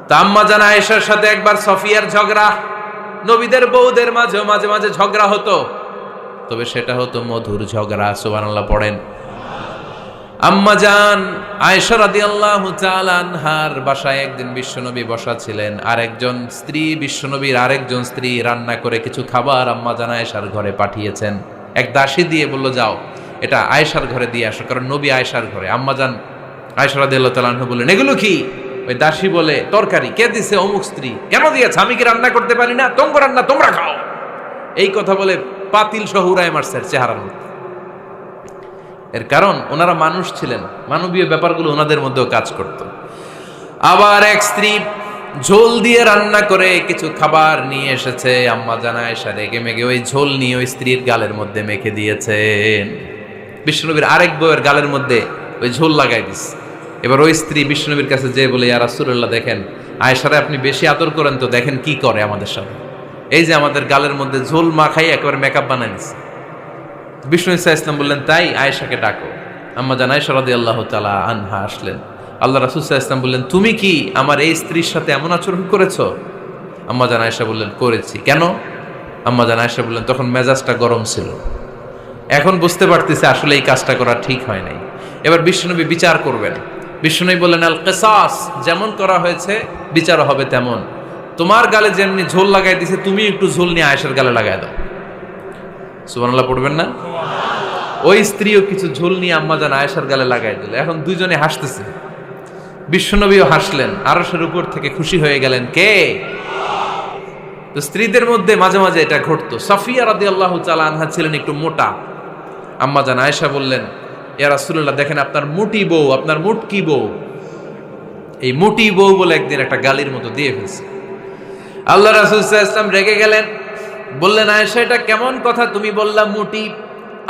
তা আম্মা জান আয়েশার সাথে একবার সফিয়ার ঝগড়া, নবীদের বউদের মাঝে মাঝে মাঝে ঝগড়া হতো, তবে সেটা হতো মধুর ঝগড়া। সুবহানাল্লাহ পড়েন। আম্মা জান আয়েশা রাদিয়াল্লাহু তাআলা আনহার বাসায় একদিন বিশ্বনবী বসা ছিলেন, আর একজন স্ত্রী, বিশ্বনবীর আরেকজন স্ত্রী রান্না করে কিছু খাবার আম্মা জান আয়েশার ঘরে পাঠিয়েছেন। এক দাসী দিয়ে বলল, যাও এটা আয়েশার ঘরে দিয়ে আসো, কারণ নবী আয়েশার ঘরে। আম্মা জান আয়েশা রাদিয়াল্লাহু তাআলা আনহা বললেন, এগুলো কি? ওই দাসী বলে, তরকারি। কে দিছে? অমুক স্ত্রী। কেন দিয়েছে? আমি কি রান্না করতে পারি না? তোমরা রান্না তোমরা খাও। এই কথা বলে পাতিল সহ উড়ায় মারছে চেহারার মধ্যে। এর কারণ ওনারা মানুষ ছিলেন, মানবীয় ব্যাপারগুলো ওনাদের মধ্যেও কাজ করত। আবার এক স্ত্রী ঝোল দিয়ে রান্না করে কিছু খাবার নিয়ে এসেছে, আম্মা জান আয়েশা রেগে মেগে ওই ঝোল নিয়ে ওই স্ত্রীর গালের মধ্যে মেখে দিয়েছেন। বিশ্বনবীর আরেক বউয়ের গালের মধ্যে ওই ঝোল লাগাই দিচ্ছে। এবার ওই স্ত্রী বিশ্বনবীর কাছে যেয়ে বলে, ইয়া রাসূলুল্লাহ, দেখেন আয়েশারে আপনি বেশি আদর করেন তো, দেখেন কি করে আমাদের সাথে। এই যে আমাদের গালের মধ্যে ঝোল মাখাই একেবারে মেকআপ বানাই দিচ্ছে। বিষ্ণু ইসা ইসলাম বললেন, তাই আয়েশাকে ডাকো। আম্মা জান আয়েশা রাদিয়াল্লাহু তাআলা আনহা আসলেন। আল্লাহ রাসূল সাল্লাল্লাহু আলাইহি ওয়াসাল্লাম বললেন, তুমি কি আমার এই স্ত্রীর সাথে এমন আচরণ করেছো? আম্মা জান আয়েশা বললেন, করেছি। কেন? আম্মা জান আয়েশা বললেন, তখন মেজাজটা গরম ছিল, এখন বুঝতে পারতেছে আসলে এই কাজটা করা ঠিক হয় নাই। এবার বিশ্বনবী বিচার করবেন। বিশ্বনবী বললেন, আল কিসাস, যেমন করা হয়েছে বিচার হবে তেমন। তোমার গালে যেমনি ঝোল লাগাই দিছে, তুমি একটু ঝোল নিয়ে আয়েশার গালে লাগাই দাও। সুবহানাল্লাহ পড়বেন না? ওই স্ত্রীও কিছু ঝোল নিয়ে আম্মা জান আয়েশার গালে লাগাই দিল। এখন দুইজনে হাসতেছে, বিশ্বনবীও হাসলেন, আরশের উপর থেকে খুশি হয়ে গেলেন। কে? তো স্ত্রীদের মধ্যে মাঝে মাঝে এটা ঘটতো। সাফিয়া রাদিয়াল্লাহু তাআলা আনহা ছিলেন একটু মোটা। আম্মা জান আয়েশা বললেন, ইয়া রাসূলুল্লাহ, দেখেন আপনার মুটি বউ, আপনার মুটকি বউ, এই মুটি বউ বলে একদিন একটা গালির মতো দিয়ে ফেলছে। আল্লাহ রাসূল সাল্লাল্লাহু আলাইহি ওয়াসাল্লাম রেগে গেলেন, বললেন, আয়েশা এটা কেমন কথা তুমি বললা মুটি?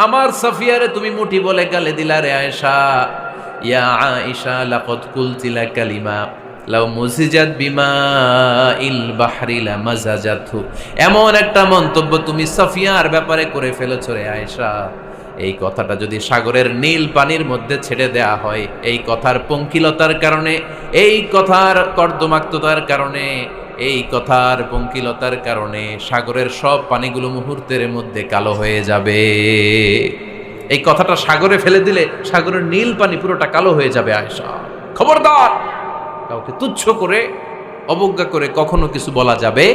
আমার সাফিয়ারে তুমি মুটি বলে গালে দিলা রে আয়েশা। ইয়া আয়েশা লাকাদ কুলতি লা কালিমা লাউ মুজিজাত বিমাইল বাহরি লামাজাজাতহু। এমন একটা মন্তব্য তুমি সাফিয়ার ব্যাপারে করে ফেলেছো রে আয়েশা, এই কথাটা যদি সাগরের নীল পানির মধ্যে ছেড়ে দেয়া হয়, এই কথার পঙ্কিলতার কারণে, এই কথার কর্দমাক্ততার কারণে, এই কথার পঙ্কিলতার কারণে সাগরের সব পানিগুলো মুহূর্তের মধ্যে কালো হয়ে যাবে। এই কথাটা সাগরে ফেলে দিলে সাগরের নীল পানি পুরোটা কালো হয়ে যাবে। আয়েশা, খবরদার, কাউকে তুচ্ছ করে অবজ্ঞা করে কখনো কিছু বলা যাবে